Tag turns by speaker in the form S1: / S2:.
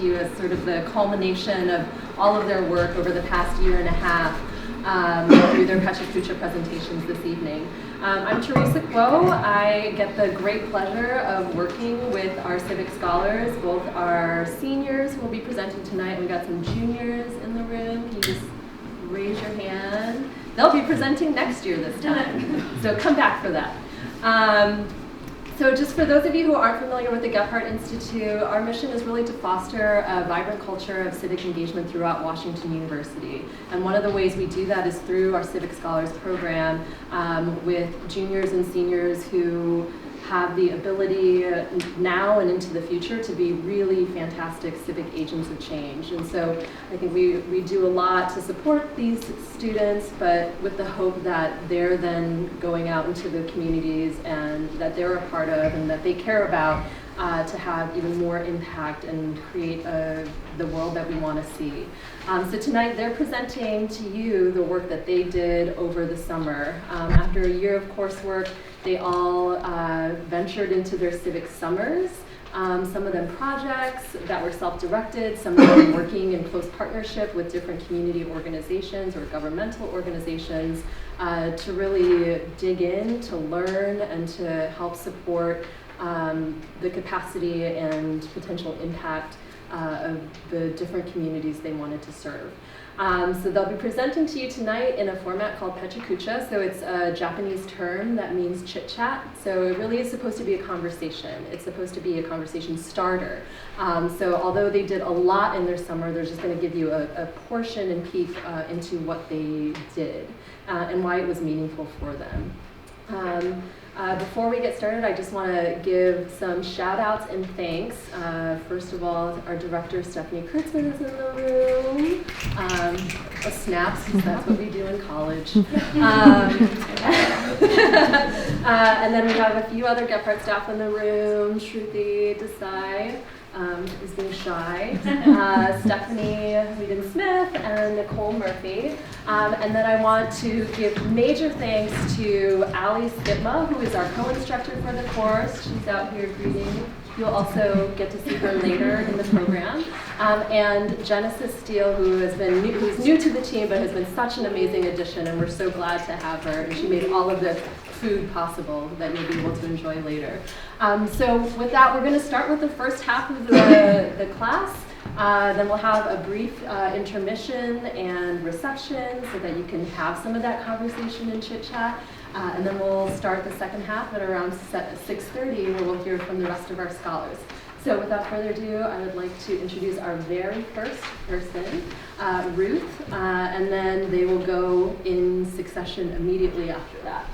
S1: you as sort of the culmination of all of their work over the past year and a half through their Pechakucha presentations this evening. I'm Theresa Kouo. I get the great pleasure of working with our Civic Scholars, both our seniors who will be presenting tonight. We've got some juniors in the room. Can you just raise your hand? They'll be presenting next year this time, so come back for that. So just for those of you who aren't familiar with the Gephardt Institute, our mission is really to foster a vibrant culture of civic engagement throughout Washington University. And one of the ways we do that is through our Civic Scholars program with juniors and seniors who have the ability now and into the future to be really fantastic civic agents of change. And so I think we do a lot to support these students, but with the hope that they're then going out into the communities and that they're a part of and that they care about to have even more impact and create the world that we want to see. So tonight they're presenting to you the work that they did over the summer. After a year of coursework, they all ventured into their civic summers. Some of them projects that were self-directed, some of them working in close partnership with different community organizations or governmental organizations to really dig in, to learn, and to help support the capacity and potential impact of the different communities they wanted to serve. So they'll be presenting to you tonight in a format called Pechakucha. So it's a Japanese term that means chit-chat. So it really is supposed to be a conversation. It's supposed to be a conversation starter. So although they did a lot in their summer, they're just going to give you a portion and peek into what they did and why it was meaningful for them. Before we get started, I just want to give some shout outs and thanks. First of all, our director, Stephanie Kurtzman, is in the room. Snaps, because that's what we do in college. And then we have a few other Gephardt staff in the room. Shruti Desai is being shy. Stephanie Whedon-Smith and Nicole Murphy. And then I want to give major thanks to Ali Skipma, who is our co-instructor for the course. She's out here greeting. You'll also get to see her later in the program. And Genesis Steele, who's new to the team, but has been such an amazing addition, and we're so glad to have her. And she made all of the food possible that you'll be able to enjoy later. So with that, we're going to start with the first half of the class. Then we'll have a brief intermission and reception so that you can have some of that conversation and chit-chat. And then we'll start the second half at around 6:30, where we'll hear from the rest of our scholars. So without further ado, I would like to introduce our very first person, Ruth, and then they will go in succession immediately after that.